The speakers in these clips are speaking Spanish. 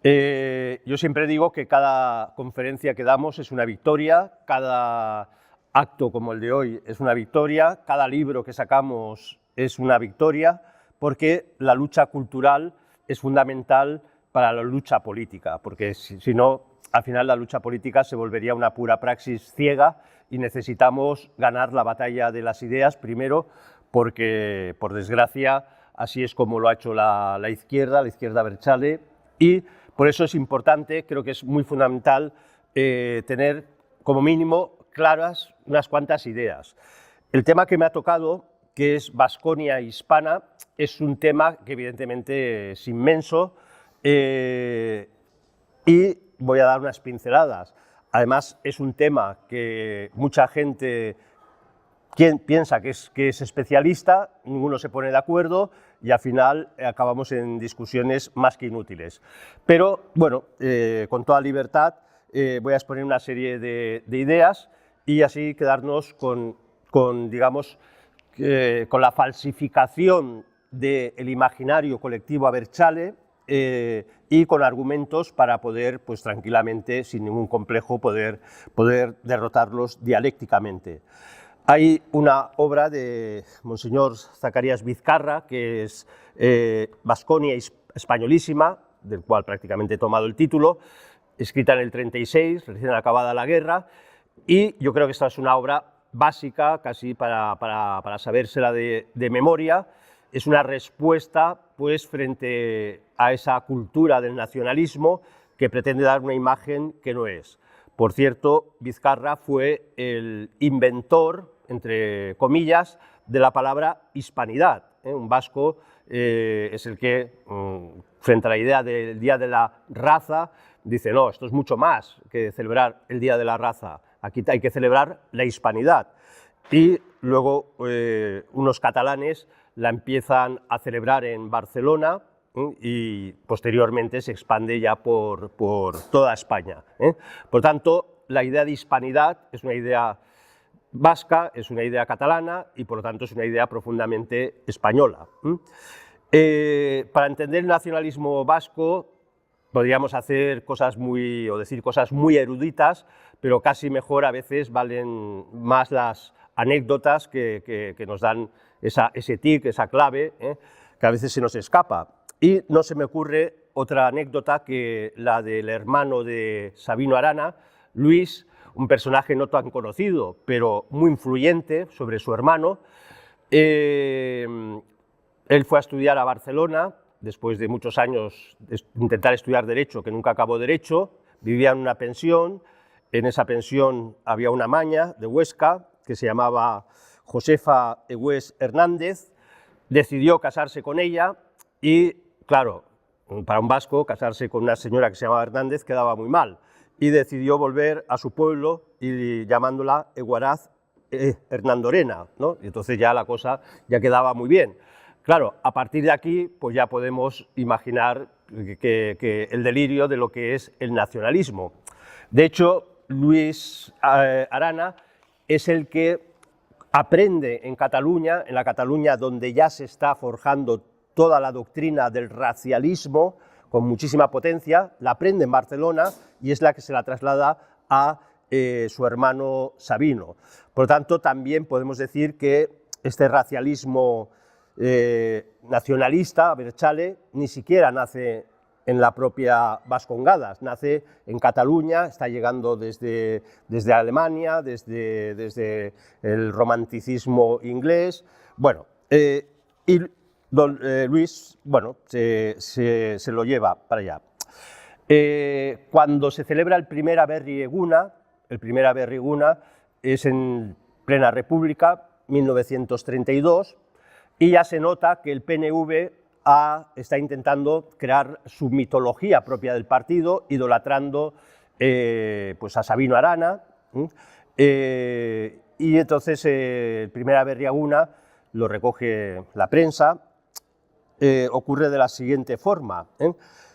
Yo siempre digo que cada conferencia que damos es una victoria, cada acto como el de hoy es una victoria, cada libro que sacamos es una victoria, porque la lucha cultural es fundamental para la lucha política, porque si no, al final la lucha política se volvería una pura praxis ciega y necesitamos ganar la batalla de las ideas primero, porque, por desgracia, así es como lo ha hecho la izquierda abertzale, y por eso es importante, creo que es muy fundamental, tener como mínimo claras unas cuantas ideas. El tema que me ha tocado, que es Baskonia hispana, es un tema que evidentemente es inmenso, y voy a dar unas pinceladas. Además, es un tema que mucha gente piensa que es especialista, ninguno se pone de acuerdo y al final acabamos en discusiones más que inútiles. Pero, bueno, con toda libertad voy a exponer una serie de ideas y así quedarnos con digamos, con la falsificación del imaginario colectivo abertzale y con argumentos para poder, pues tranquilamente, sin ningún complejo, poder derrotarlos dialécticamente. Hay una obra de Monseñor Zacarías Vizcarra, que es Baskonia españolísima, del cual prácticamente he tomado el título, escrita en el 36, recién acabada la guerra, y yo creo que esta es una obra básica, casi para sabérsela de memoria. Es una respuesta, pues, frente a esa cultura del nacionalismo que pretende dar una imagen que no es. Por cierto, Vizcarra fue el inventor, entre comillas, de la palabra hispanidad. Un vasco es el que, frente a la idea del Día de la Raza, dice, no, esto es mucho más que celebrar el Día de la Raza, aquí hay que celebrar la hispanidad. Y luego unos catalanes la empiezan a celebrar en Barcelona y posteriormente se expande ya por toda España. Por tanto, la idea de hispanidad es una idea vasca, es una idea catalana y por lo tanto es una idea profundamente española. Para entender el nacionalismo vasco podríamos hacer cosas o decir cosas muy eruditas, pero casi mejor a veces valen más las anécdotas que nos dan ese tic, esa clave, que a veces se nos escapa. Y no se me ocurre otra anécdota que la del hermano de Sabino Arana, Luis, un personaje no tan conocido, pero muy influyente sobre su hermano. Él fue a estudiar a Barcelona, después de muchos años de intentar estudiar Derecho, que nunca acabó Derecho, vivía en una pensión, en esa pensión había una maña de Huesca, que se llamaba Josefa Egués Hernández, decidió casarse con ella y, claro, para un vasco casarse con una señora que se llamaba Hernández quedaba muy mal, y decidió volver a su pueblo y llamándola Eguaraz Hernandorena, ¿no? Y entonces ya la cosa ya quedaba muy bien. Claro, a partir de aquí pues ya podemos imaginar que el delirio de lo que es el nacionalismo. De hecho, Luis Arana es el que aprende en Cataluña, en la Cataluña donde ya se está forjando toda la doctrina del racialismo con muchísima potencia, la aprende en Barcelona y es la que se la traslada a su hermano Sabino. Por lo tanto, también podemos decir que este racialismo nacionalista, abertzale, ni siquiera nace en la propia Vascongadas, nace en Cataluña, está llegando desde Alemania, desde el romanticismo inglés. Bueno, y Luis, bueno, se lo lleva para allá. Cuando se celebra el primer Aberri Eguna es en plena República, 1932, y ya se nota que el PNV está intentando crear su mitología propia del partido, idolatrando pues a Sabino Arana, y entonces el primer Aberri Eguna lo recoge la prensa. Ocurre de la siguiente forma,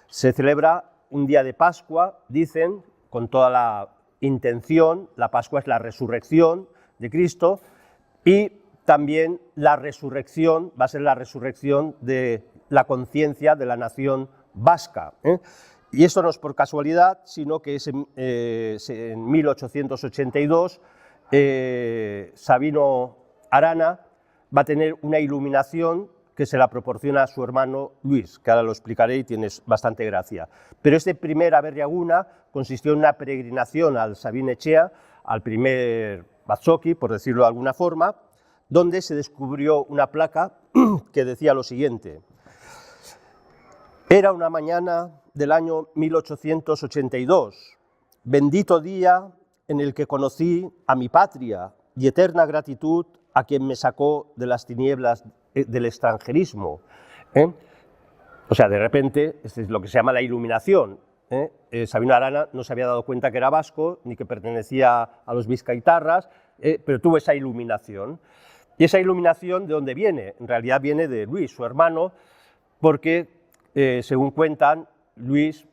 se celebra un día de Pascua, dicen, con toda la intención, la Pascua es la resurrección de Cristo, y también la resurrección va a ser la resurrección de la conciencia de la nación vasca. Y esto no es por casualidad, sino que es en 1882 Sabino Arana va a tener una iluminación que se la proporciona a su hermano Luis, que ahora lo explicaré y tiene bastante gracia. Pero este primer Aberriaguna consistió en una peregrinación al Sabin Etxea, al primer Batzoki, por decirlo de alguna forma, donde se descubrió una placa que decía lo siguiente: era una mañana del año 1882, bendito día en el que conocí a mi patria y eterna gratitud a quien me sacó de las tinieblas del extranjerismo. O sea, de repente, esto es lo que se llama la iluminación. Sabino Arana no se había dado cuenta que era vasco, ni que pertenecía a los vizcaitarras, pero tuvo esa iluminación. ¿Y esa iluminación de dónde viene? En realidad viene de Luis, su hermano, porque, según cuentan, Luis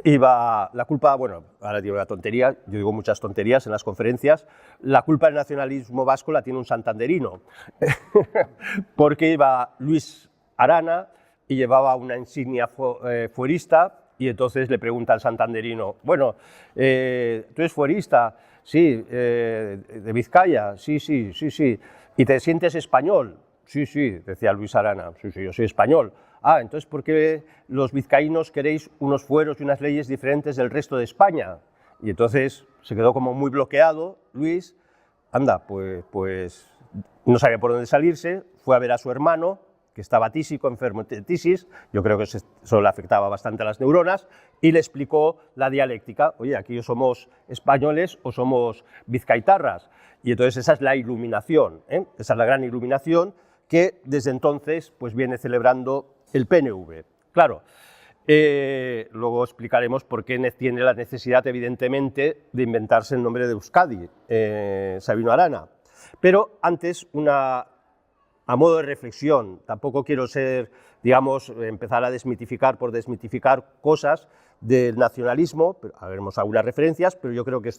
iba, la culpa, bueno, ahora digo una tontería, yo digo muchas tonterías en las conferencias, la culpa del nacionalismo vasco la tiene un santanderino, porque iba Luis Arana y llevaba una insignia fuerista, y entonces le pregunta al santanderino: bueno, ¿tú eres fuerista? Sí. ¿De Vizcaya? Sí, sí, sí, sí. ¿Y te sientes español? Sí, sí, decía Luis Arana, sí, sí, yo soy español. Ah, entonces, ¿por qué los vizcaínos queréis unos fueros y unas leyes diferentes del resto de España? Y entonces se quedó como muy bloqueado Luis. Anda, pues no sabía por dónde salirse, fue a ver a su hermano, que estaba tísico, enfermo de tisis, yo creo que eso le afectaba bastante a las neuronas, y le explicó la dialéctica: oye, aquí o somos españoles o somos vizcaitarras. Y entonces esa es la iluminación, esa es la gran iluminación que desde entonces pues viene celebrando el PNV. Claro, luego explicaremos por qué tiene la necesidad, evidentemente, de inventarse el nombre de Euskadi, Sabino Arana. Pero antes, a modo de reflexión, tampoco quiero ser, digamos, empezar a desmitificar por desmitificar cosas del nacionalismo, haremos algunas referencias, pero yo creo que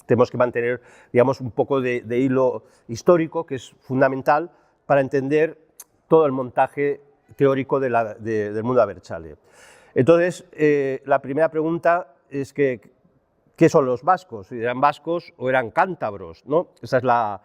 tenemos que mantener, digamos, un poco de hilo histórico, que es fundamental para entender todo el montaje teórico del mundo Abertzale. Entonces, la primera pregunta es que, ¿qué son los vascos? ¿Eran vascos o eran cántabros, ¿no? Esa es la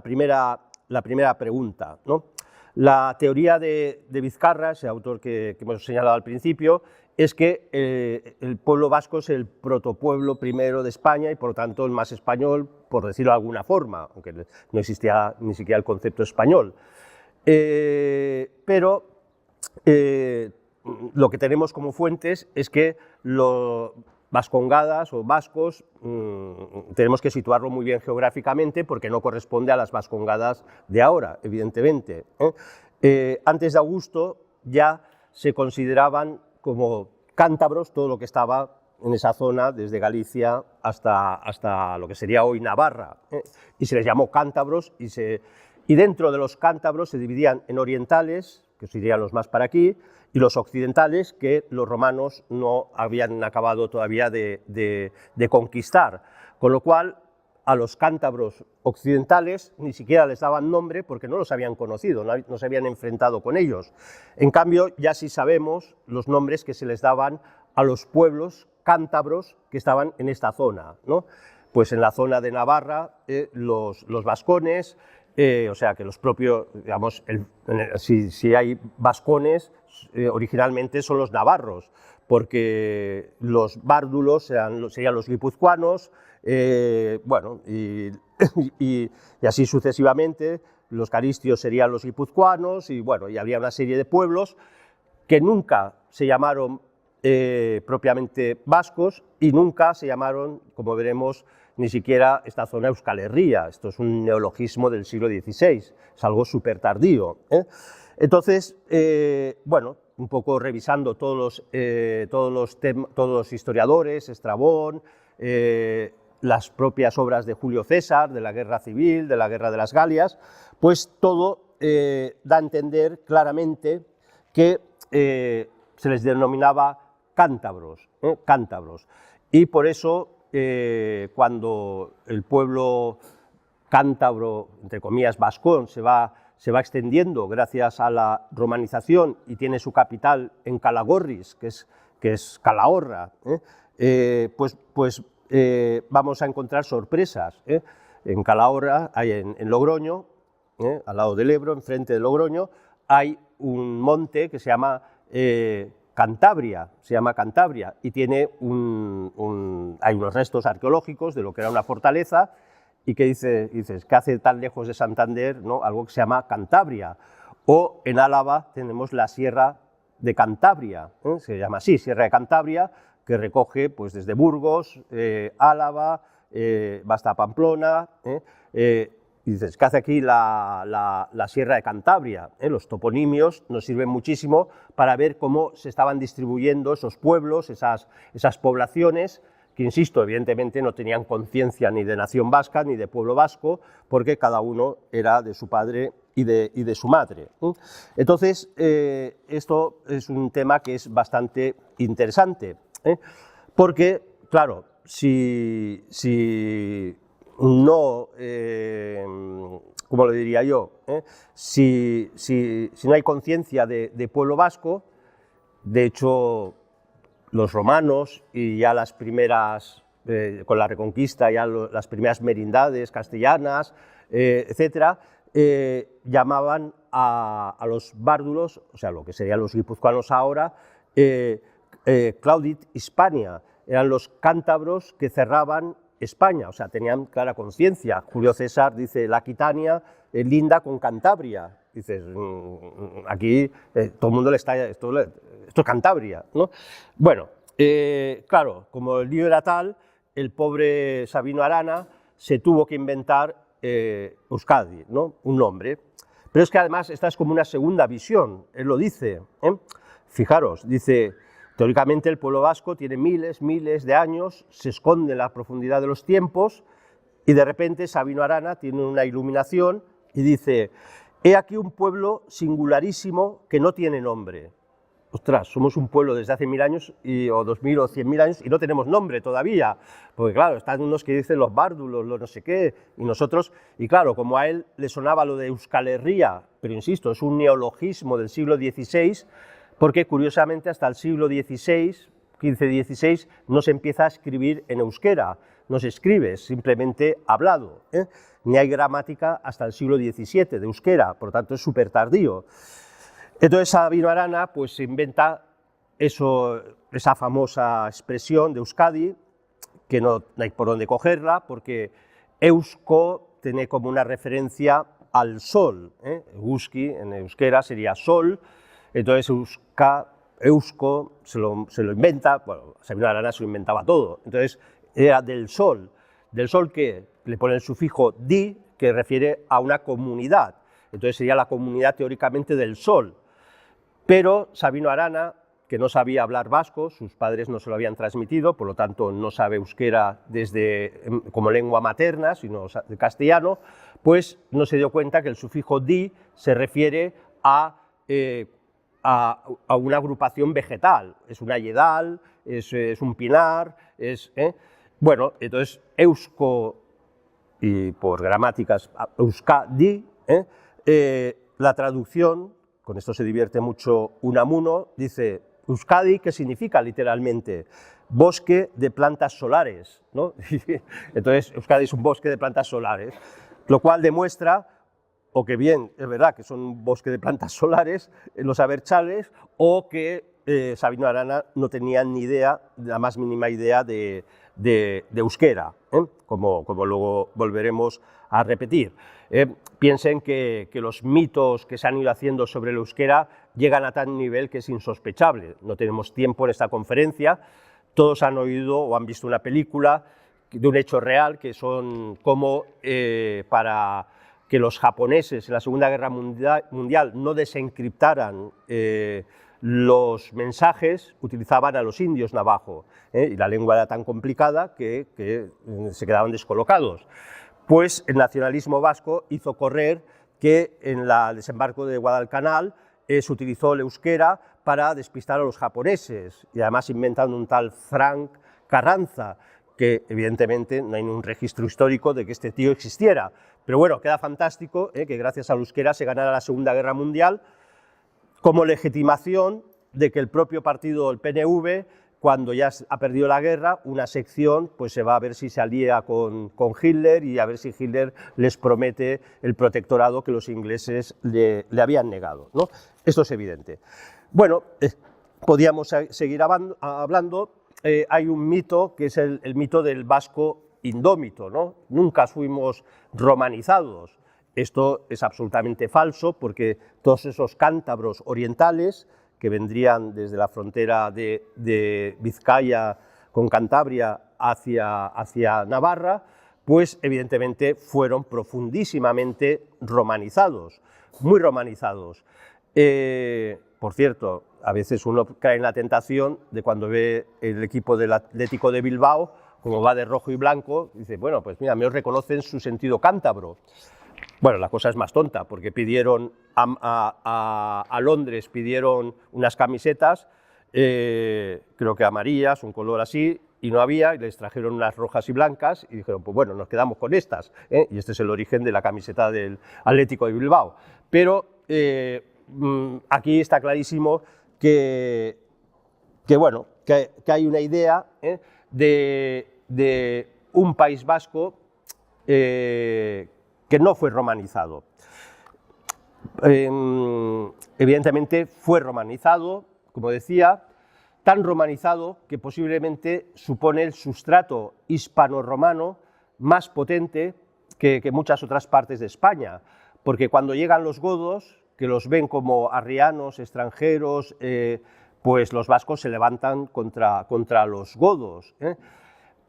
primera pregunta, ¿no? La teoría de Vizcarra, ese autor que hemos señalado al principio, es que el pueblo vasco es el protopueblo primero de España y por lo tanto el más español, por decirlo de alguna forma, aunque no existía ni siquiera el concepto español. Pero lo que tenemos como fuentes es que los vascongadas o vascos tenemos que situarlo muy bien geográficamente porque no corresponde a las vascongadas de ahora, evidentemente. Antes de Augusto ya se consideraban como cántabros todo lo que estaba en esa zona, desde Galicia hasta lo que sería hoy Navarra, y se les llamó cántabros, y dentro de los cántabros se dividían en orientales, que serían los más para aquí, y los occidentales, que los romanos no habían acabado todavía de conquistar, con lo cual a los cántabros occidentales ni siquiera les daban nombre porque no los habían conocido, no se habían enfrentado con ellos. En cambio, ya sí sabemos los nombres que se les daban a los pueblos cántabros que estaban en esta zona, ¿no? Pues en la zona de Navarra, los vascones, o sea que los propios, digamos, si hay vascones, originalmente son los navarros, porque los bárdulos serían los guipuzcoanos, bueno, y así sucesivamente, los caristios serían los guipuzcoanos, y bueno, y había una serie de pueblos que nunca se llamaron propiamente vascos y nunca se llamaron, como veremos, ni siquiera esta zona Euskal Herria. Esto es un neologismo del siglo XVI, es algo súper tardío. Entonces, bueno, un poco revisando todos los historiadores, Estrabón, las propias obras de Julio César, de la Guerra Civil, de la Guerra de las Galias, pues todo da a entender claramente que se les denominaba cántabros, cántabros. Y por eso, cuando el pueblo cántabro, entre comillas, vascón, se va extendiendo gracias a la romanización y tiene su capital en Calagorris, que que es Calahorra, vamos a encontrar sorpresas. En Calahorra, en Logroño, al lado del Ebro, enfrente de Logroño, hay un monte que se llama Cantabria, y tiene hay unos restos arqueológicos de lo que era una fortaleza, y que dices, ¿qué hace tan lejos de Santander, ¿no?, algo que se llama Cantabria? O en Álava tenemos la Sierra de Cantabria, se llama así, Sierra de Cantabria, que recoge pues desde Burgos, Álava, va hasta Pamplona, y dices, ¿qué hace aquí la Sierra de Cantabria? Los toponimios nos sirven muchísimo para ver cómo se estaban distribuyendo esos pueblos, esas poblaciones, que, insisto, evidentemente no tenían conciencia ni de nación vasca ni de pueblo vasco, porque cada uno era de su padre y de su madre. Entonces, esto es un tema que es bastante interesante, porque, claro, si no, ¿cómo lo diría yo? Si no hay conciencia de pueblo vasco, de hecho, los romanos y ya las primeras, con la Reconquista, ya las primeras merindades castellanas, etcétera, llamaban a los bárdulos, o sea, lo que serían los guipuzcoanos ahora, Claudit Hispania, eran los cántabros que cerraban España, o sea, tenían clara conciencia. Julio César dice, la Aquitania linda con Cantabria. Dices, aquí todo el mundo le está, esto es Cantabria, ¿no? Bueno, claro, como el lío era tal, el pobre Sabino Arana se tuvo que inventar Euskadi, ¿no?, un nombre. Pero es que además esta es como una segunda visión, él lo dice, fijaros, dice, teóricamente el pueblo vasco tiene miles de años, se esconde en la profundidad de los tiempos, y de repente Sabino Arana tiene una iluminación y dice, he aquí un pueblo singularísimo que no tiene nombre. Ostras, somos un pueblo desde hace 1000 años, o 2000 o 100.000 años, y no tenemos nombre todavía, porque claro, están unos que dicen los bárdulos, los no sé qué, y nosotros, y claro, como a él le sonaba lo de Euskal Herria, pero insisto, es un neologismo del siglo XVI, porque curiosamente hasta el siglo XVI, XV-XVI, no se empieza a escribir en euskera, no se escribe, es simplemente hablado, ni hay gramática hasta el siglo XVII de euskera, por lo tanto es súper tardío. Entonces Sabino Arana pues se inventa esa famosa expresión de Euskadi, que no hay por dónde cogerla, porque eusko tiene como una referencia al sol, euski en euskera sería sol, entonces eusko se lo inventa, bueno, Sabino Arana se lo inventaba todo, entonces era del sol que le pone el sufijo di, que refiere a una comunidad, entonces sería la comunidad teóricamente del sol. Pero Sabino Arana, que no sabía hablar vasco, sus padres no se lo habían transmitido, por lo tanto no sabe euskera como lengua materna, sino de castellano, pues no se dio cuenta que el sufijo di se refiere a una agrupación vegetal, es una yedal, es un pinar, bueno, entonces eusko, y por gramáticas euskadi, la traducción, con esto se divierte mucho Unamuno, dice Euskadi, que significa literalmente bosque de plantas solares, ¿no? Entonces Euskadi es un bosque de plantas solares, lo cual demuestra o que bien es verdad que son un bosque de plantas solares los abertzales, o que Sabino Arana no tenía ni idea, la más mínima idea de euskera, como luego volveremos a repetir. Piensen que los mitos que se han ido haciendo sobre el euskera llegan a tal nivel que es insospechable. No tenemos tiempo en esta conferencia, todos han oído o han visto una película de un hecho real, que son como para que los japoneses en la Segunda Guerra Mundial no desencriptaran los mensajes, utilizaban a los indios navajo, y la lengua era tan complicada que se quedaban descolocados. Pues el nacionalismo vasco hizo correr que en el desembarco de Guadalcanal se utilizó el euskera para despistar a los japoneses, y además inventan un tal Frank Carranza, que evidentemente no hay ningún registro histórico de que este tío existiera, pero bueno, queda fantástico que gracias al euskera se ganara la Segunda Guerra Mundial como legitimación de que el propio partido, el PNV, cuando ya ha perdido la guerra, una sección pues se va a ver si se alía con Hitler y a ver si Hitler les promete el protectorado que los ingleses le habían negado, ¿no? Esto es evidente. Bueno, podíamos seguir hablando. Hay un mito que es el mito del vasco indómito, ¿no? Nunca fuimos romanizados. Esto es absolutamente falso, porque todos esos cántabros orientales que vendrían desde la frontera de Vizcaya con Cantabria hacia Navarra, pues evidentemente fueron profundísimamente romanizados, muy romanizados. Por cierto, a veces uno cae en la tentación de cuando ve el equipo del Atlético de Bilbao, como va de rojo y blanco, dice, bueno, pues mira, me reconocen su sentido cántabro. Bueno, la cosa es más tonta, porque pidieron a Londres, pidieron unas camisetas, creo que amarillas, un color así, y no había, y les trajeron unas rojas y blancas, y dijeron, pues bueno, nos quedamos con estas, y este es el origen de la camiseta del Atlético de Bilbao. Pero aquí está clarísimo que hay una idea de un País Vasco que no fue romanizado. Evidentemente fue romanizado, como decía, tan romanizado que posiblemente supone el sustrato hispano-romano más potente que muchas otras partes de España, porque cuando llegan los godos, que los ven como arrianos, extranjeros, pues los vascos se levantan contra los godos.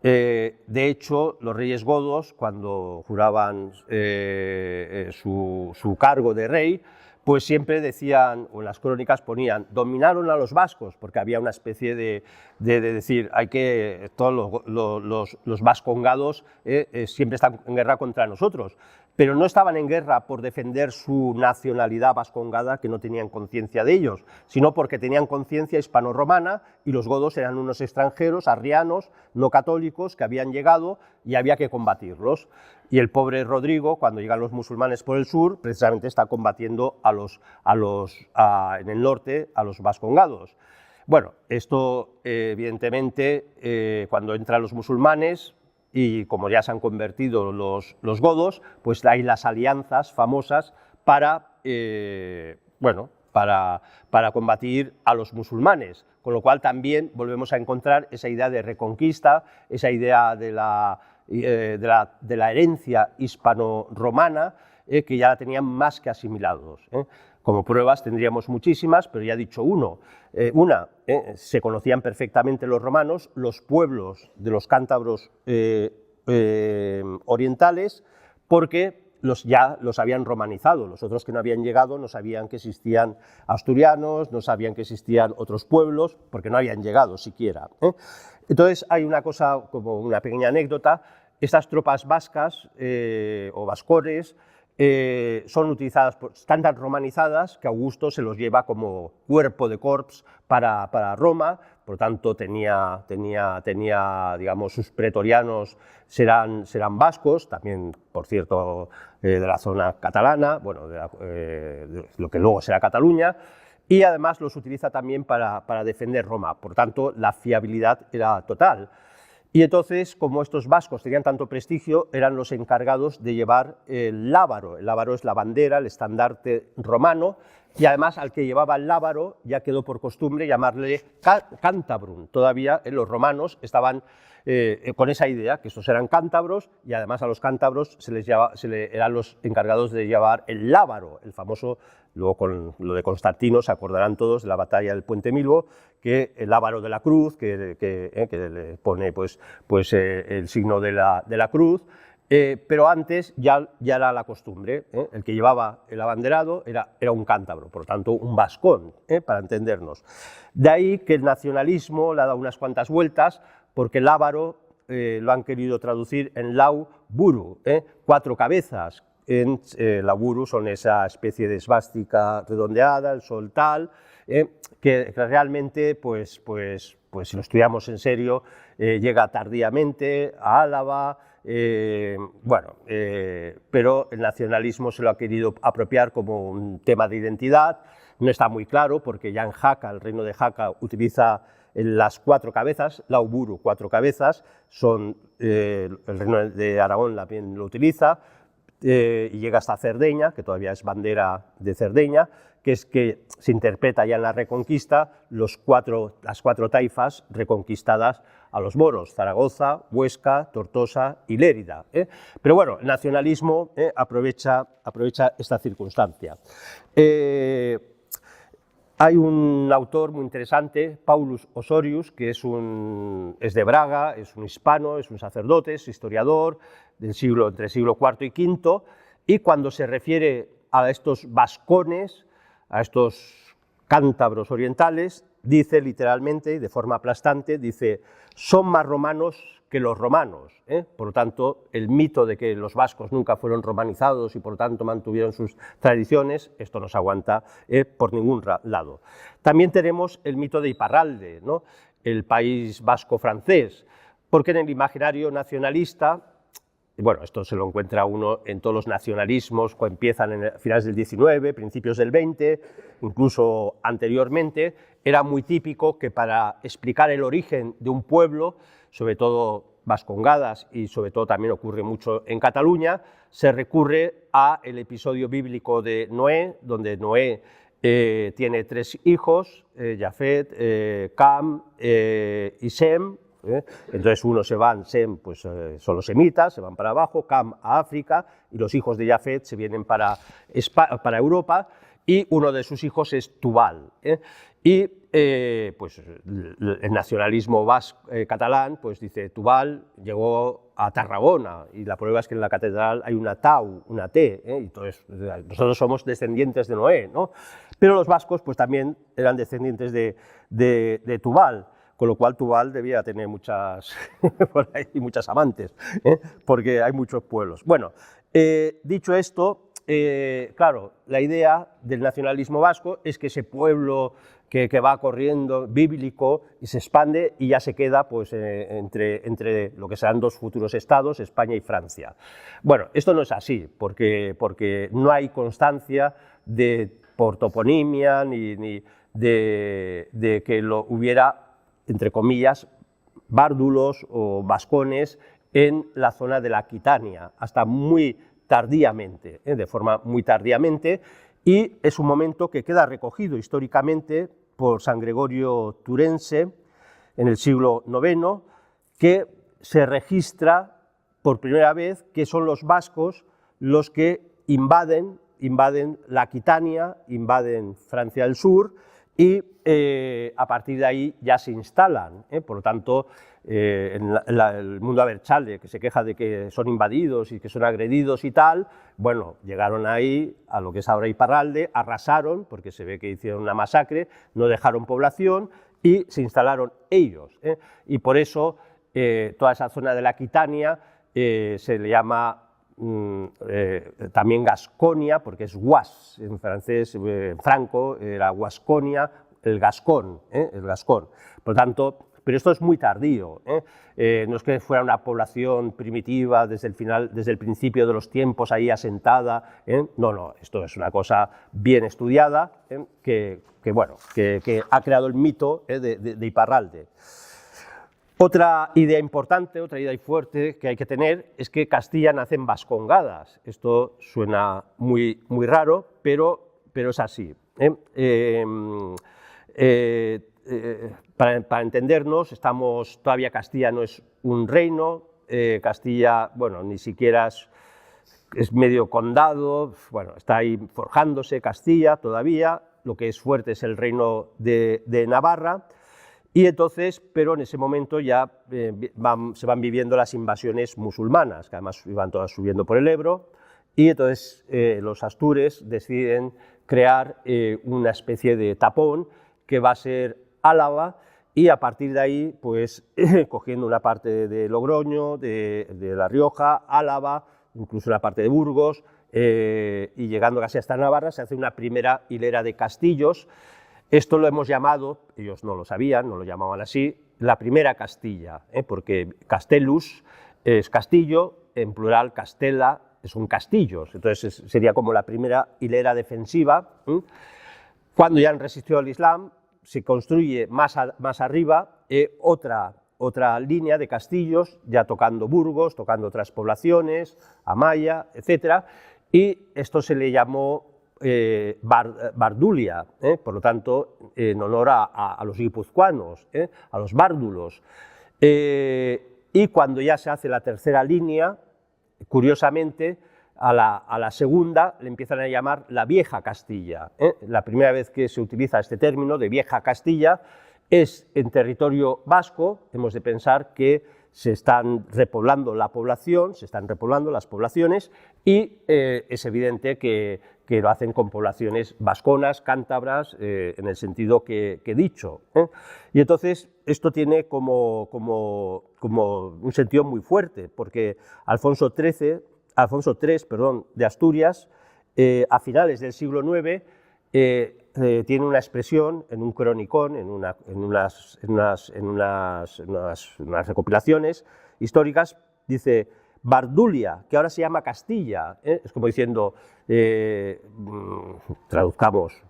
De hecho, los reyes godos, cuando juraban su cargo de rey, pues siempre decían, o en las crónicas ponían, dominaron a los vascos, porque había una especie de decir, todos los vascongados siempre están en guerra contra nosotros, pero no estaban en guerra por defender su nacionalidad vascongada, que no tenían conciencia de ellos, sino porque tenían conciencia hispano-romana y los godos eran unos extranjeros, arrianos, no católicos, que habían llegado y había que combatirlos. Y el pobre Rodrigo, cuando llegan los musulmanes por el sur, precisamente está combatiendo en el norte a los vascongados. Bueno, esto evidentemente, cuando entran los musulmanes, y como ya se han convertido los godos, pues hay las alianzas famosas para combatir a los musulmanes, con lo cual también volvemos a encontrar esa idea de reconquista, esa idea de la herencia hispano-romana, que ya la tenían más que asimilados. Como pruebas tendríamos muchísimas, pero ya he dicho se conocían perfectamente los romanos, los pueblos de los cántabros orientales, porque ya los habían romanizado. Los otros que no habían llegado no sabían que existían asturianos, no sabían que existían otros pueblos, porque no habían llegado siquiera. Entonces hay una cosa, como una pequeña anécdota, estas tropas vascas o vascores son utilizadas, están tan romanizadas que Augusto se los lleva como cuerpo de corps para Roma, por tanto tenía digamos, sus pretorianos serán vascos, también, por cierto, de la zona catalana, bueno, de lo que luego será Cataluña, y además los utiliza también para defender Roma, por tanto la fiabilidad era total. Y entonces, como estos vascos tenían tanto prestigio, eran los encargados de llevar el lábaro. El lábaro es la bandera, el estandarte romano, y además al que llevaba el lábaro ya quedó por costumbre llamarle cántabrum. Todavía los romanos estaban con esa idea, que estos eran cántabros, y además a los cántabros eran los encargados de llevar el lábaro, el famoso, luego con lo de Constantino se acordarán todos de la batalla del Puente Milvio, que el lábaro de la cruz, que le pone el signo de la cruz, pero antes ya era la costumbre, el que llevaba el abanderado era un cántabro, por lo tanto un vascón, para entendernos. De ahí que el nacionalismo le ha dado unas cuantas vueltas, porque el lábaro lo han querido traducir en lau buru, 4 cabezas. La buru son esa especie de esvástica redondeada, el sol tal, que realmente, pues si lo estudiamos en serio, llega tardíamente a Álava, pero el nacionalismo se lo ha querido apropiar como un tema de identidad. no está muy claro, porque ya en Jaca, el reino de Jaca, utiliza las 4 cabezas, Lauburu, 4 cabezas, el reino de Aragón también lo utiliza, y llega hasta Cerdeña, que todavía es bandera de Cerdeña, que es que se interpreta ya en la Reconquista las 4 taifas reconquistadas a los moros, Zaragoza, Huesca, Tortosa y Lérida. Pero bueno, el nacionalismo aprovecha esta circunstancia. Hay un autor muy interesante, Paulus Osorius, que es de Braga, es un hispano, es un sacerdote, es historiador entre el siglo IV y V, y cuando se refiere a estos vascones, a estos cántabros orientales, dice literalmente, de forma aplastante, dice, son más romanos que los romanos. Por lo tanto, el mito de que los vascos nunca fueron romanizados y por lo tanto mantuvieron sus tradiciones, esto no se aguanta por ningún lado. También tenemos el mito de Iparralde, ¿no? El país vasco francés, porque en el imaginario nacionalista, bueno, esto se lo encuentra uno en todos los nacionalismos que empiezan en finales del XIX, principios del XX, incluso anteriormente, era muy típico que para explicar el origen de un pueblo, sobre todo vascongadas y sobre todo también ocurre mucho en Cataluña, se recurre a el episodio bíblico de Noé, donde Noé tiene 3 hijos, Jafet, Cam y Sem. Entonces unos se van, Sem, pues son los semitas, se van para abajo, Cam a África, y los hijos de Jafet se vienen para Europa, y uno de sus hijos es Tubal. Y pues el nacionalismo catalán pues dice, Tubal llegó a Tarragona, y la prueba es que en la catedral hay una tau, una T, y entonces nosotros somos descendientes de Noé, ¿no? Pero los vascos pues también eran descendientes de Tubal, con lo cual Tubal debía tener muchas, por ahí, muchas amantes, porque hay muchos pueblos. Bueno, dicho esto, claro, la idea del nacionalismo vasco es que ese pueblo que va corriendo, bíblico, y se expande y ya se queda pues, entre lo que serán 2 futuros estados, España y Francia. Bueno, esto no es así, porque no hay constancia por toponimia ni de que lo hubiera, entre comillas, bárdulos o vascones en la zona de la Aquitania, hasta muy tardíamente, de forma muy tardíamente, y es un momento que queda recogido históricamente por San Gregorio Turense en el siglo IX, que se registra por primera vez que son los vascos los que invaden la Aquitania, invaden Francia del Sur, y a partir de ahí ya se instalan. Por lo tanto, el mundo abertzale, que se queja de que son invadidos y que son agredidos y tal, bueno, llegaron ahí a lo que es ahora Iparralde, arrasaron, porque se ve que hicieron una masacre, no dejaron población y se instalaron ellos. Y por eso toda esa zona de la Aquitania se le llama también Gasconia, porque es Guas, en francés, Franco era Guasconia, el Gascón, el Gascón. Por lo tanto, pero esto es muy tardío, no es que fuera una población primitiva desde el principio de los tiempos ahí asentada, no, esto es una cosa bien estudiada, que ha creado el mito de Iparralde. Otra idea importante, otra idea fuerte que hay que tener es que Castilla nace en Vascongadas. Esto suena muy raro, pero es así. Para entendernos, todavía Castilla no es un reino, Castilla, bueno, ni siquiera es medio condado, bueno, está ahí forjándose Castilla todavía, lo que es fuerte es el reino de Navarra. Y entonces, pero en ese momento ya se van viviendo las invasiones musulmanas, que además iban todas subiendo por el Ebro, y entonces los astures deciden crear una especie de tapón que va a ser Álava, y a partir de ahí, pues cogiendo una parte de Logroño, de La Rioja, Álava, incluso una parte de Burgos, y llegando casi hasta Navarra, se hace una primera hilera de castillos. Esto lo hemos llamado, ellos no lo sabían, no lo llamaban así, la primera Castilla, porque castellus es castillo, en plural castella son castillos, entonces sería como la primera hilera defensiva. Cuando ya han resistido al Islam, se construye más arriba otra línea de castillos, ya tocando Burgos, tocando otras poblaciones, Amaya, etc. Y esto se le llamó Bardulia, por lo tanto, en honor a los guipuzcoanos, a los bárdulos. Y cuando ya se hace la tercera línea, curiosamente, a la segunda le empiezan a llamar la Vieja Castilla. La primera vez que se utiliza este término de Vieja Castilla es en territorio vasco. Hemos de pensar que se están repoblando la población, se están repoblando las poblaciones, y es evidente que lo hacen con poblaciones vasconas, cántabras, en el sentido que he dicho. Y entonces esto tiene como un sentido muy fuerte, porque Alfonso III, de Asturias, a finales del siglo IX, tiene una expresión en un cronicón, en unas recopilaciones históricas, dice Bardulia, que ahora se llama Castilla, es como diciendo, traduzcamos,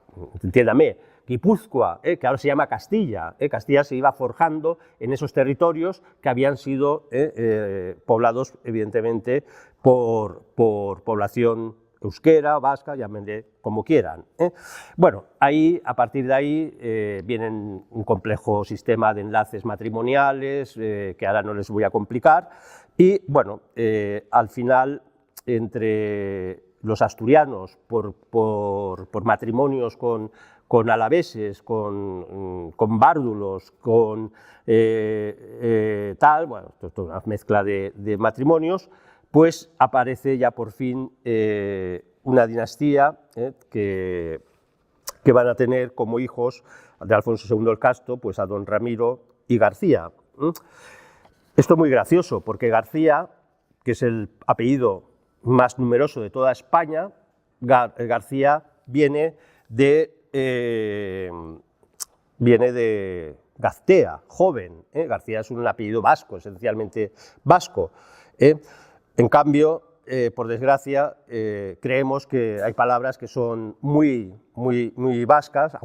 entiéndame, Guipúzcoa, que ahora se llama Castilla. Castilla se iba forjando en esos territorios que habían sido poblados, evidentemente, por población euskera, vasca, llámenle como quieran. Bueno, a partir de ahí vienen un complejo sistema de enlaces matrimoniales, que ahora no les voy a complicar, y bueno, al final, entre los asturianos, por matrimonios con alaveses, con bárdulos, con tal, bueno, toda una mezcla de matrimonios, pues aparece ya por fin una dinastía que van a tener como hijos de Alfonso II el Casto, pues a don Ramiro y García. Esto es muy gracioso, porque García, que es el apellido más numeroso de toda España, García viene de Gaztea, joven. García es un apellido vasco, esencialmente vasco. En cambio, por desgracia, creemos que hay palabras que son muy vascas.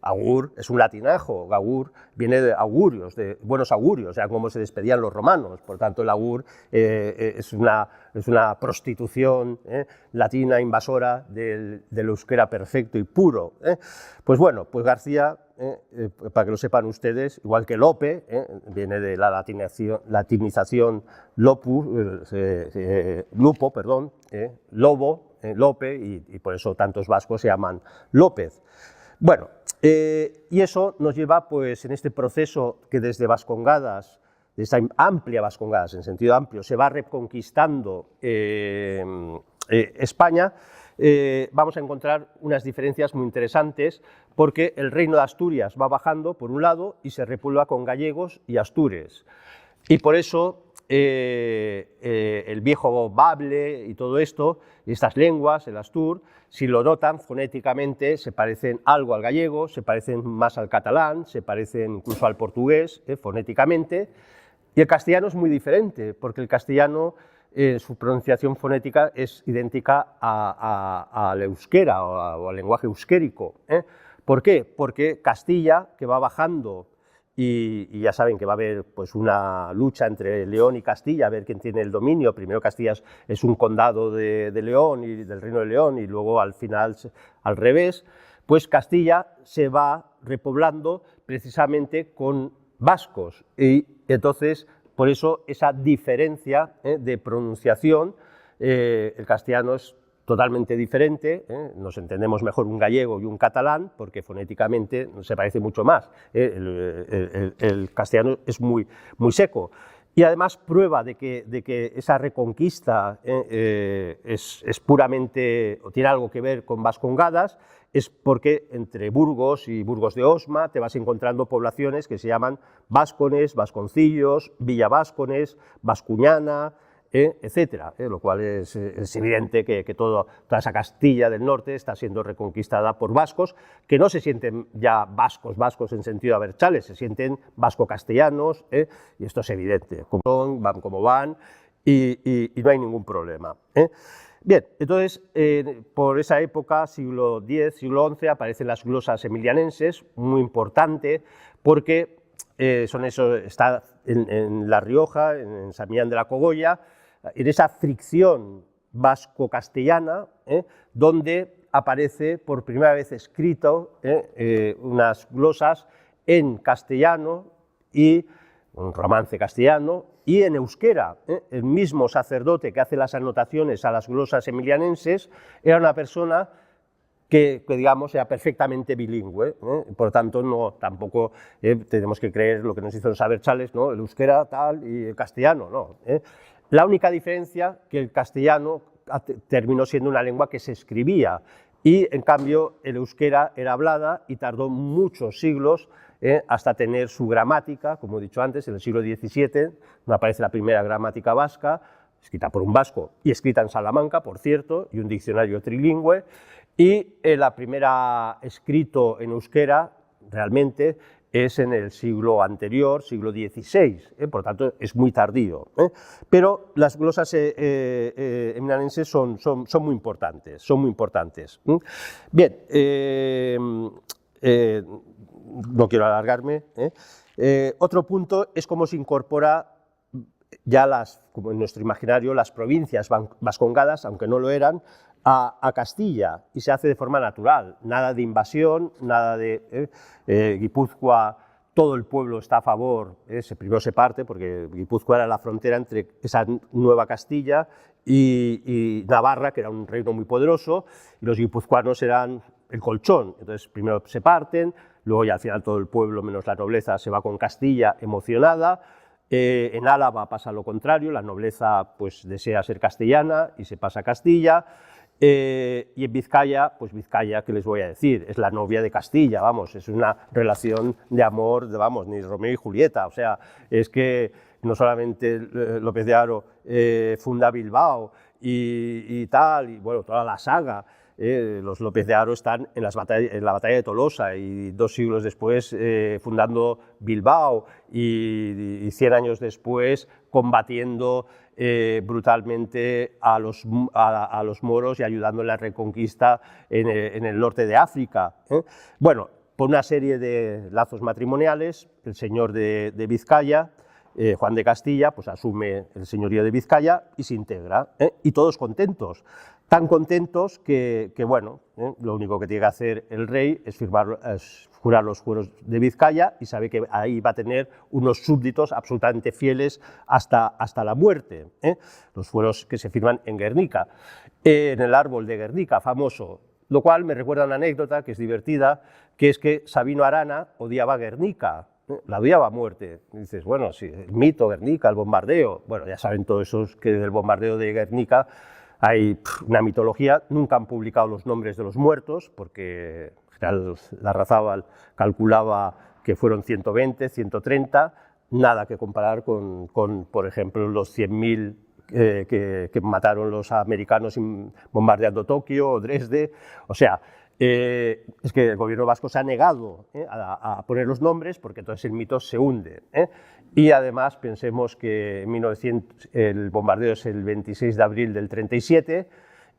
Agur es un latinajo, agur viene de augurios, de buenos augurios, o sea, como se despedían los romanos. Por tanto, el agur es una prostitución latina invasora del euskera perfecto y puro. Pues bueno, pues García, para que lo sepan ustedes, igual que Lope, viene de la latinización lupo, lobo, Lope, y por eso tantos vascos se llaman López. Bueno, y eso nos lleva, pues, en este proceso que desde Vascongadas, de esta amplia Vascongadas, en sentido amplio, se va reconquistando España, vamos a encontrar unas diferencias muy interesantes, porque el reino de Asturias va bajando, por un lado, y se repuebla con gallegos y astures. Y por eso el viejo bable y todo esto, y estas lenguas, el astur, si lo notan fonéticamente, se parecen algo al gallego, se parecen más al catalán, se parecen incluso al portugués, fonéticamente, y el castellano es muy diferente, porque el castellano, su pronunciación fonética es idéntica al euskera o al lenguaje euskérico. ¿Por qué? Porque Castilla, que va bajando, y ya saben que va a haber, pues, una lucha entre León y Castilla, a ver quién tiene el dominio. Primero Castilla es un condado de León y del Reino de León, y luego al final al revés. Pues Castilla se va repoblando precisamente con vascos, y entonces por eso esa diferencia de pronunciación. El castellano es totalmente diferente, nos entendemos mejor un gallego y un catalán, porque fonéticamente se parece mucho más. El castellano es muy seco. Y además, prueba de que esa reconquista es puramente, o tiene algo que ver con Vascongadas, es porque entre Burgos y Burgos de Osma te vas encontrando poblaciones que se llaman Vascones, Vasconcillos, Villaváscones, Vascuñana, etcétera, lo cual es evidente que toda esa Castilla del norte está siendo reconquistada por vascos, que no se sienten ya vascos en sentido abertzales, se sienten vasco-castellanos, y esto es evidente, van como van, y no hay ningún problema. Bien, entonces, por esa época, siglo X, siglo XI, aparecen las glosas emilianenses, muy importante, porque está en La Rioja, en San Millán de la Cogolla, en esa fricción vasco-castellana, donde aparece por primera vez escrito unas glosas en castellano y un romance castellano, y en euskera. El mismo sacerdote que hace las anotaciones a las glosas emilianenses era una persona que digamos, era perfectamente bilingüe, por lo tanto, tampoco tenemos que creer lo que nos hizo saber Chales, ¿no? El euskera tal y el castellano, no. La única diferencia que el castellano terminó siendo una lengua que se escribía, y en cambio el euskera era hablada y tardó muchos siglos hasta tener su gramática, como he dicho antes, en el siglo XVII, donde aparece la primera gramática vasca, escrita por un vasco y escrita en Salamanca, por cierto, y un diccionario trilingüe, y la primera escrito en euskera, realmente, es en el siglo anterior, siglo XVI, por lo tanto es muy tardío. Pero las glosas emilianenses son muy importantes, Bien, no quiero alargarme. Otro punto es cómo se incorpora ya como en nuestro imaginario, las provincias vascongadas, aunque no lo eran, a Castilla, y se hace de forma natural, nada de invasión, nada de Guipúzcoa, todo el pueblo está a favor, primero se parte, porque Guipúzcoa era la frontera entre esa nueva Castilla y Navarra, que era un reino muy poderoso, y los guipuzcoanos eran el colchón, entonces primero se parten, luego ya al final todo el pueblo, menos la nobleza, se va con Castilla emocionada. En Álava pasa lo contrario, la nobleza pues desea ser castellana y se pasa a Castilla. Y en Vizcaya, pues Vizcaya, ¿qué les voy a decir? Es la novia de Castilla, vamos, es una relación de amor, vamos, ni Romeo y Julieta, o sea, es que no solamente López de Haro funda Bilbao y tal, y bueno, toda la saga, los López de Haro están en la batalla de Tolosa y 2 siglos después fundando Bilbao y 100 años después combatiendo brutalmente a los moros y ayudando en la reconquista en el norte de África. Bueno, por una serie de lazos matrimoniales, el señor de Vizcaya, Juan de Castilla, pues asume el señorío de Vizcaya y se integra, y todos contentos. Tan contentos que bueno, lo único que tiene que hacer el rey es jurar los fueros de Vizcaya y sabe que ahí va a tener unos súbditos absolutamente fieles hasta la muerte. Los fueros que se firman en Guernica, en el árbol de Guernica, famoso, lo cual me recuerda una anécdota que es divertida, que es que Sabino Arana odiaba Guernica, la odiaba a muerte. Y dices, bueno, sí, el mito, Guernica, el bombardeo, bueno, ya saben todos esos que del bombardeo de Guernica hay una mitología, nunca han publicado los nombres de los muertos, porque General Larrazábal calculaba que fueron 120, 130, nada que comparar con por ejemplo, los 100.000 que mataron los americanos bombardeando Tokio o Dresde, o sea, es que el gobierno vasco se ha negado a poner los nombres porque entonces el mito se hunde. Y además pensemos que el bombardeo es el 26 de abril del 37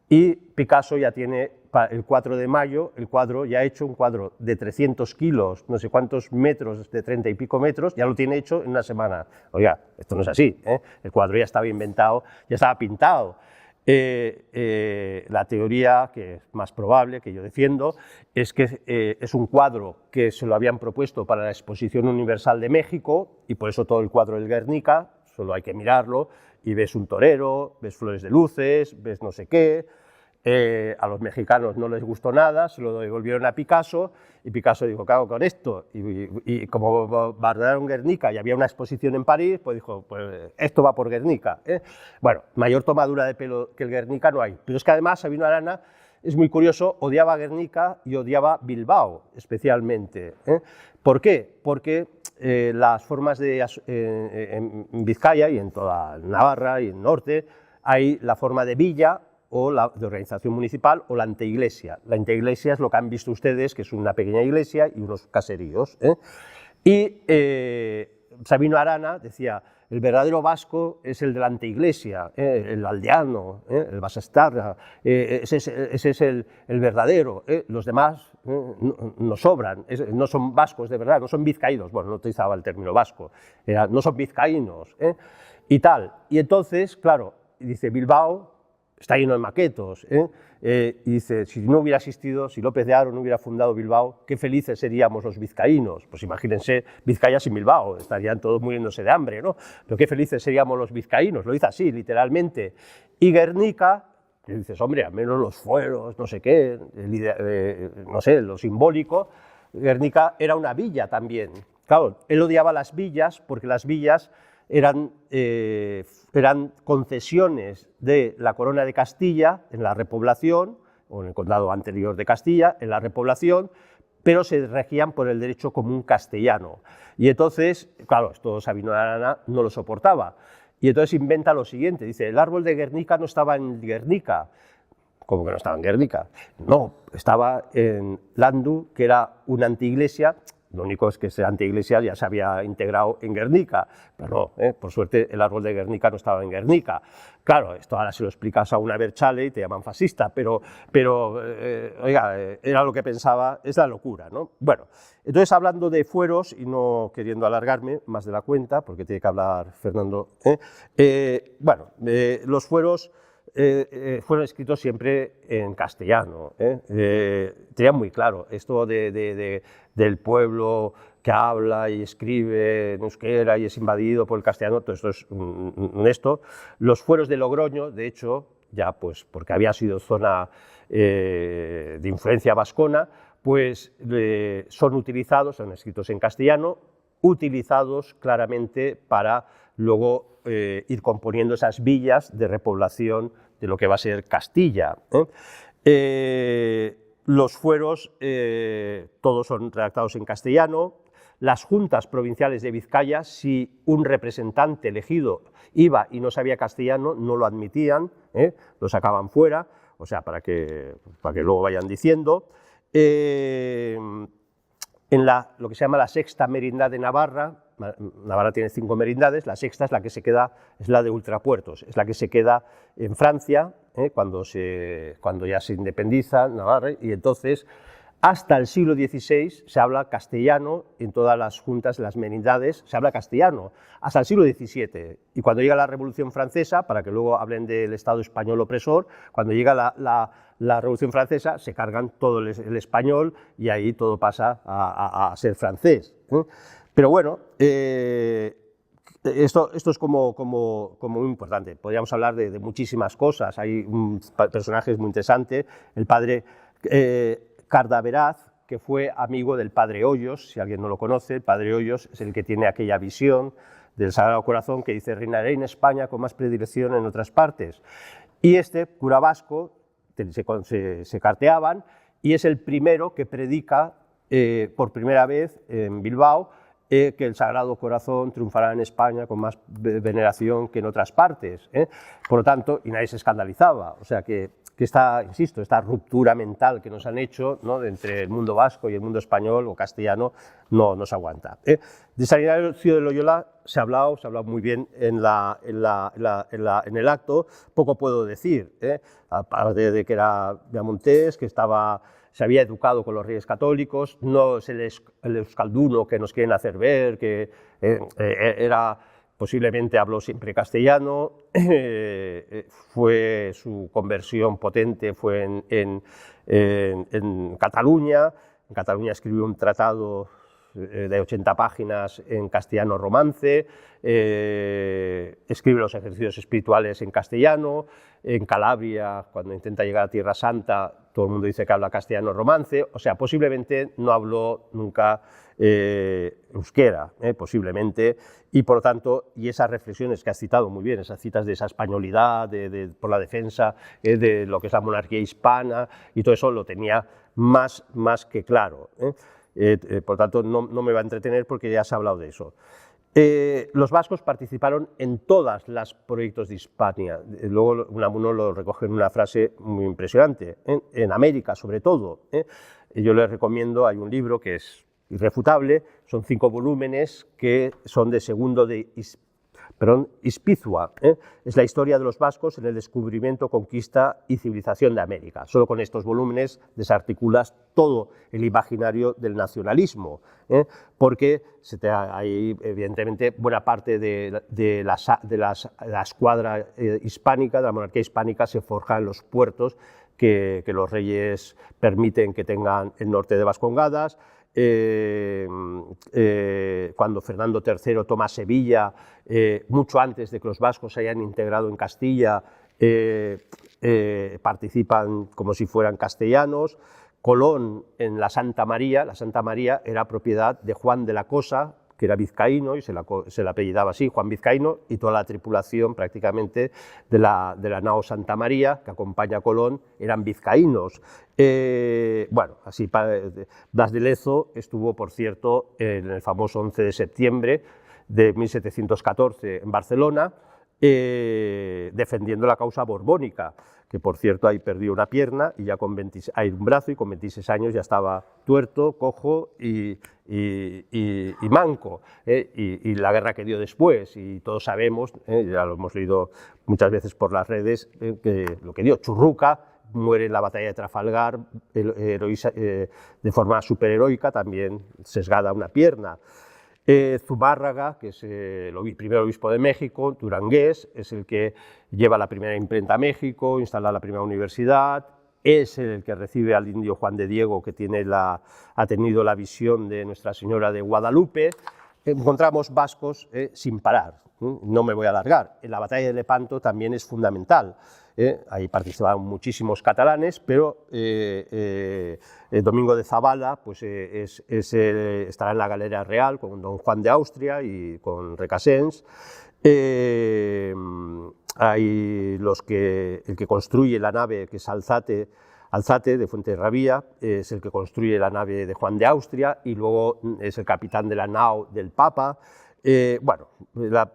y Picasso ya tiene el 4 de mayo el cuadro ya hecho, un cuadro de 300 kilos, no sé cuántos metros, de 30 y pico metros, ya lo tiene hecho en una semana. Oiga, esto no es así, el cuadro ya estaba inventado, ya estaba pintado. La teoría que es más probable, que yo defiendo, es que es un cuadro que se lo habían propuesto para la Exposición Universal de México y por eso todo el cuadro del Guernica, solo hay que mirarlo y ves un torero, ves flores de luces, ves no sé qué. A los mexicanos no les gustó nada, se lo devolvieron a Picasso y Picasso dijo, ¿qué hago con esto? Y como bombardearon Guernica y había una exposición en París, pues dijo, pues esto va por Guernica. Bueno, mayor tomadura de pelo que el Guernica no hay, pero es que además Sabino Arana, es muy curioso, odiaba Guernica y odiaba Bilbao especialmente. ¿Por qué? Porque las formas en Vizcaya y en toda Navarra y en el norte hay la forma de villa o de organización municipal o la anteiglesia. La anteiglesia es lo que han visto ustedes, que es una pequeña iglesia y unos caseríos. Y Sabino Arana decía, el verdadero vasco es el de la anteiglesia, el aldeano, el basastarra, ese es el verdadero, los demás no sobran, no son vascos de verdad, no son vizcaínos, bueno, no utilizaba el término vasco, no son vizcaínos, y tal. Y entonces, claro, dice, Bilbao está lleno de maquetos, y dice, si no hubiera existido, si López de Haro no hubiera fundado Bilbao, qué felices seríamos los vizcaínos. Pues imagínense Vizcaya sin Bilbao, estarían todos muriéndose de hambre, ¿no? Pero qué felices seríamos los vizcaínos, lo dice así, literalmente. Y Guernica, que dices, hombre, al menos los fueros, no sé qué, no sé, lo simbólico, Guernica era una villa también. Claro, él odiaba las villas porque las villas eran concesiones de la Corona de Castilla en la repoblación, o en el condado anterior de Castilla, en la repoblación, pero se regían por el derecho común castellano. Y entonces, claro, esto Sabino Arana no lo soportaba, y entonces inventa lo siguiente, dice, el árbol de Guernica no estaba en Guernica. ¿Cómo que no estaba en Guernica? No, estaba en Landu, que era una anteiglesia. Lo único es que esa anteiglesia ya se había integrado en Guernica, pero no, por suerte el árbol de Guernica no estaba en Guernica. Claro, esto ahora se lo explicas a una Berchale y te llaman fascista, pero oiga, era lo que pensaba, es la locura, ¿no? Bueno, entonces hablando de fueros, y no queriendo alargarme más de la cuenta, porque tiene que hablar Fernando, bueno, los fueros fueron escritos siempre en castellano, tenían muy claro esto del pueblo que habla y escribe en euskera y es invadido por el castellano, todo esto es honesto. Los fueros de Logroño, de hecho, ya pues porque había sido zona de influencia vascona, pues son utilizados, son escritos en castellano, utilizados claramente para luego ir componiendo esas villas de repoblación de lo que va a ser Castilla. Los fueros todos son redactados en castellano. Las juntas provinciales de Vizcaya, si un representante elegido iba y no sabía castellano, no lo admitían, lo sacaban fuera, o sea, para que luego vayan diciendo. En lo que se llama la sexta merindad de Navarra, Navarra tiene 5 merindades, la sexta es la que se queda, es la de Ultrapuertos, es la que se queda en Francia, cuando ya se independiza Navarra, y entonces hasta el siglo XVI se habla castellano en todas las juntas, las merindades, se habla castellano, hasta el siglo XVII, y cuando llega la Revolución Francesa, para que luego hablen del Estado español opresor, cuando llega la Revolución Francesa se cargan todo el español y ahí todo pasa a ser francés. Pero bueno, esto es como muy importante. Podríamos hablar de muchísimas cosas. Hay personajes muy interesantes. El padre Cardaveraz, que fue amigo del padre Hoyos, si alguien no lo conoce. El padre Hoyos es el que tiene aquella visión del Sagrado Corazón que dice: reinaré en España con más predilección en otras partes. Y este cura vasco se carteaban, y es el primero que predica por primera vez en Bilbao que el Sagrado Corazón triunfará en España con más veneración que en otras partes. Por lo tanto, y nadie se escandalizaba. O sea que esta, insisto, esta ruptura mental que nos han hecho, ¿no?, entre el mundo vasco y el mundo español o castellano no se aguanta. De San Ignacio de Loyola se ha hablado muy bien en el acto. Poco puedo decir, aparte de que era Viamontés, que se había educado con los reyes católicos, no es el euskalduno que nos quieren hacer ver, que posiblemente habló siempre castellano, su conversión potente fue en Cataluña. En Cataluña escribió un tratado de 80 páginas en castellano romance, escribe los ejercicios espirituales en castellano. En Calabria, cuando intenta llegar a Tierra Santa, todo el mundo dice que habla castellano romance, o sea, posiblemente no habló nunca euskera, posiblemente, y por lo tanto, y esas reflexiones que has citado muy bien, esas citas de esa españolidad, por la defensa de lo que es la monarquía hispana, y todo eso lo tenía más que claro. Por lo tanto, no me va a entretener porque ya se ha hablado de eso. Los vascos participaron en todos los proyectos de Hispania. Luego Unamuno lo recoge en una frase muy impresionante, en América sobre todo. Yo les recomiendo, hay un libro que es irrefutable. Son 5 volúmenes que son de Segundo de Ispizua, es la historia de los vascos en el descubrimiento, conquista y civilización de América. Solo con estos volúmenes desarticulas todo el imaginario del nacionalismo, porque hay evidentemente buena parte de la escuadra hispánica, de la monarquía hispánica, se forja en los puertos que los reyes permiten que tengan el norte de Vascongadas. Cuando Fernando III toma Sevilla, mucho antes de que los vascos se hayan integrado en Castilla, participan como si fueran castellanos. Colón en la Santa María era propiedad de Juan de la Cosa, que era vizcaíno y se le apellidaba así, Juan Vizcaíno, y toda la tripulación prácticamente de la nao Santa María, que acompaña a Colón, eran vizcaínos. Bueno, así Blas de Lezo estuvo, por cierto, en el famoso 11 de septiembre de 1714 en Barcelona, defendiendo la causa borbónica, que por cierto ahí perdió una pierna y ya con un brazo, y con 26 años ya estaba tuerto, cojo y manco, y la guerra que dio después, y todos sabemos, ya lo hemos leído muchas veces por las redes, que lo que dio Churruca, muere en la batalla de Trafalgar de forma superheroica, también sesgada una pierna. Zumárraga, que es el primer obispo de México, Durangués, es el que lleva la primera imprenta a México, instala la primera universidad, es el que recibe al indio Juan de Diego, que ha tenido la visión de Nuestra Señora de Guadalupe. Encontramos vascos sin parar, no me voy a alargar. En la batalla de Lepanto también es fundamental. Ahí participaban muchísimos catalanes, pero Domingo de Zabala pues, estará en la Galera Real con don Juan de Austria y con Recasens. Hay el que construye la nave, que es Alzate de Fuenterrabía, es el que construye la nave de Juan de Austria, y luego es el capitán de la nao del Papa. Bueno,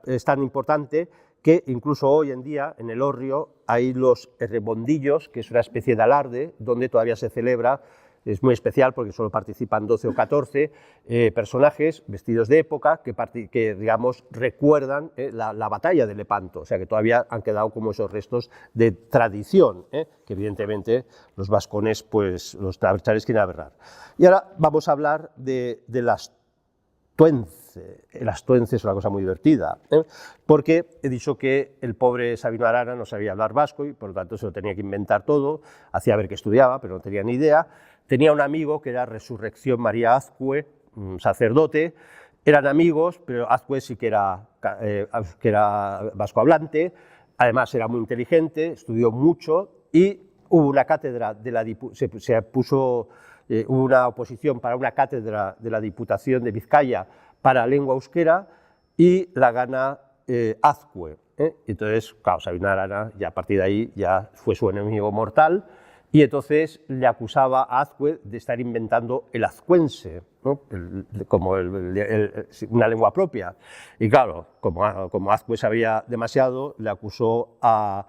es tan importante que incluso hoy en día en el Hórreo hay los rebondillos, que es una especie de alarde donde todavía se celebra. Es muy especial porque solo participan 12 o 14 personajes vestidos de época que digamos, recuerdan la batalla de Lepanto, o sea que todavía han quedado como esos restos de tradición, que evidentemente los vascones, pues los traversales quieren aberrar. Y ahora vamos a hablar de las Astuense. El Astuense es una cosa muy divertida, porque he dicho que el pobre Sabino Arana no sabía hablar vasco y por lo tanto se lo tenía que inventar todo, hacía ver que estudiaba, pero no tenía ni idea. Tenía un amigo que era Resurrección María Azcue, un sacerdote, eran amigos, pero Azcue sí que era vasco hablante, además era muy inteligente, estudió mucho y hubo una cátedra hubo una oposición para una cátedra de la Diputación de Vizcaya para lengua euskera y la gana Azcue. Entonces, claro, Sabino Arana, ya a partir de ahí, ya fue su enemigo mortal, y entonces le acusaba a Azcue de estar inventando el azcuense, ¿no? Como una lengua propia. Y claro, como Azcue sabía demasiado, le acusó a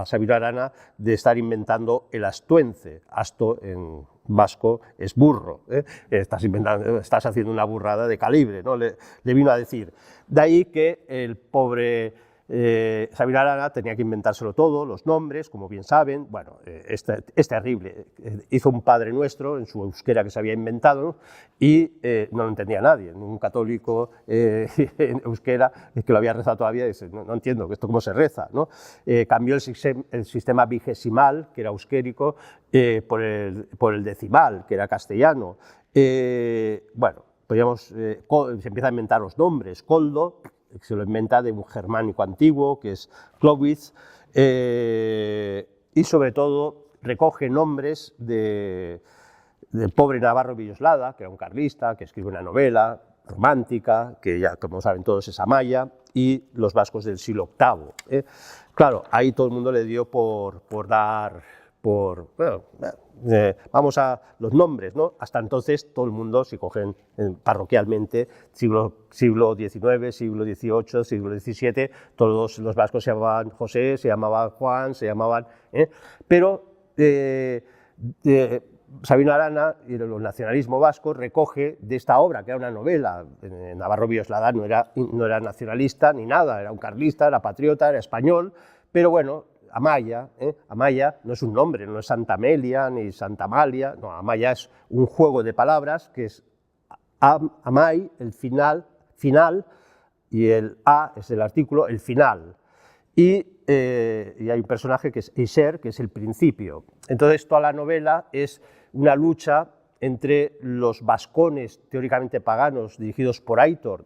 Sabino Arana de estar inventando el astuense. Asto en vasco es burro, estás haciendo una burrada de calibre, ¿no? Le vino a decir. De ahí que el pobre Sabino Arana tenía que inventárselo todo, los nombres, como bien saben. Bueno, es terrible. Hizo un Padre Nuestro en su euskera que se había inventado, ¿no? Y no lo entendía nadie. Ningún católico en euskera que lo había rezado todavía dice, no entiendo esto cómo se reza, ¿no? Cambió el sistema vigesimal, que era euskérico, por el decimal, que era castellano. Bueno, se empieza a inventar los nombres. Coldo, que se lo inventa de un germánico antiguo, que es Clovis, y sobre todo recoge nombres del pobre Navarro Villoslada, que era un carlista, que escribe una novela romántica, que ya, como saben todos, es Amaya, y los vascos del siglo VIII. Claro, ahí todo el mundo le dio vamos a los nombres, ¿no? Hasta entonces todo el mundo, si cogen parroquialmente, siglo XIX, siglo XVIII, siglo XVII, todos los vascos se llamaban José, se llamaban Juan, se llamaban... Pero Sabino Arana, y el nacionalismo vasco, recoge de esta obra, que era una novela. Navarro Biosladá no era nacionalista ni nada, era un carlista, era patriota, era español, pero bueno, Amaya, Amaya no es un nombre, no es Santa Amelia ni Santa Amalia, no, Amaya es un juego de palabras que es Amai, el final, y el A es el artículo, el final. Y hay un personaje que es Eiser, que es el principio. Entonces toda la novela es una lucha entre los vascones teóricamente paganos dirigidos por Aitor,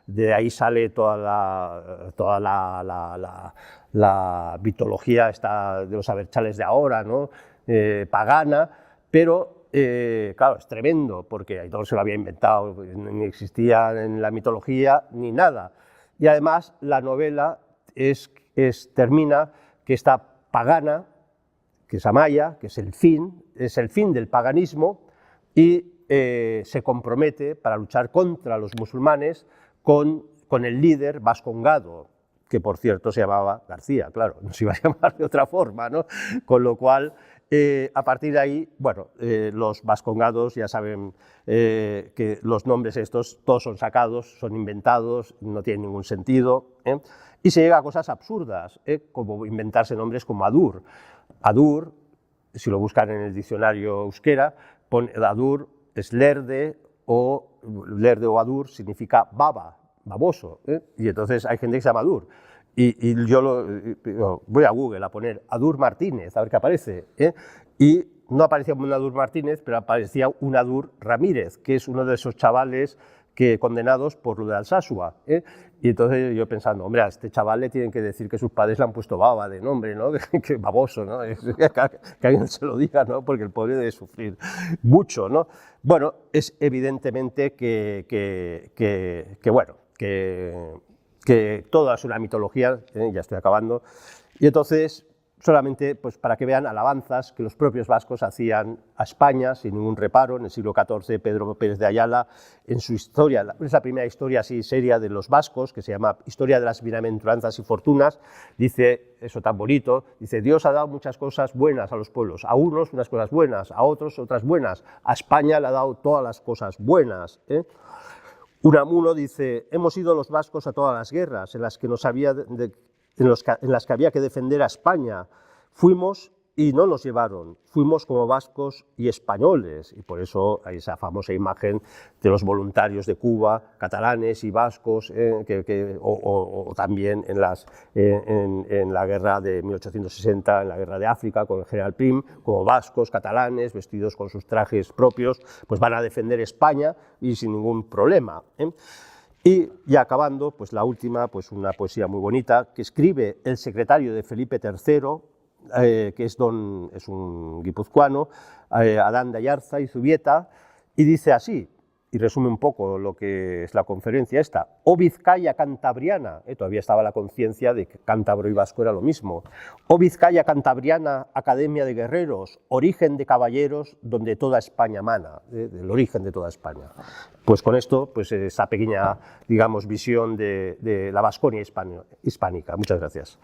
de ahí sale toda la mitología esta de los abertzales de ahora, ¿no? Pagana, pero claro, es tremendo, porque Aitor se lo había inventado, ni existía en la mitología ni nada. Y además la novela termina que esta pagana, que es Amaya, que es el fin del paganismo, y se compromete para luchar contra los musulmanes con el líder vascongado, que por cierto se llamaba García, claro, no se iba a llamar de otra forma, ¿no? Con lo cual, a partir de ahí, bueno, los vascongados ya saben que los nombres estos todos son sacados, son inventados, no tienen ningún sentido, y se llega a cosas absurdas, como inventarse nombres como Adur. Adur, si lo buscan en el diccionario euskera, Adur es lerde o Adur significa baba, baboso, y entonces hay gente que se llama Adur. Y yo voy a Google a poner Adur Martínez, a ver qué aparece, y no aparecía un Adur Martínez, pero aparecía un Adur Ramírez, que es uno de esos chavales condenados por lo de Alsasua, y entonces yo pensando, hombre, a este chaval le tienen que decir que sus padres le han puesto baba de nombre, ¿no? Que baboso, ¿no? Que alguien se lo diga, ¿no? Porque el pobre debe sufrir mucho, ¿no? Bueno, es evidentemente que todo es una mitología, ya estoy acabando, y entonces solamente pues, para que vean alabanzas que los propios vascos hacían a España sin ningún reparo. En el siglo XIV, Pedro Pérez de Ayala, en su historia, es la primera historia así seria de los vascos, que se llama Historia de las Bienaventuranzas y Fortunas, dice eso tan bonito, dice: Dios ha dado muchas cosas buenas a los pueblos, a unos unas cosas buenas, a otros otras buenas, a España le ha dado todas las cosas buenas. Unamuno dice: hemos ido los vascos a todas las guerras en las que en las que había que defender a España. Fuimos y no nos llevaron, fuimos como vascos y españoles, y por eso hay esa famosa imagen de los voluntarios de Cuba, catalanes y vascos, o también en la guerra de 1860, en la guerra de África, con el general Prim, como vascos, catalanes, vestidos con sus trajes propios, pues van a defender España y sin ningún problema. Y ya acabando, pues la última, pues una poesía muy bonita que escribe el secretario de Felipe III, que es un guipuzcoano, Adán de Ayarza y Zubieta, y dice así, y resume un poco lo que es la conferencia esta: O Vizcaya cantabriana, todavía estaba la conciencia de que cántabro y vasco era lo mismo, o Vizcaya cantabriana, academia de guerreros, origen de caballeros, donde toda España mana, del origen de toda España. Pues con esto, pues esa pequeña, digamos, visión de la Vasconia hispánica. Muchas gracias.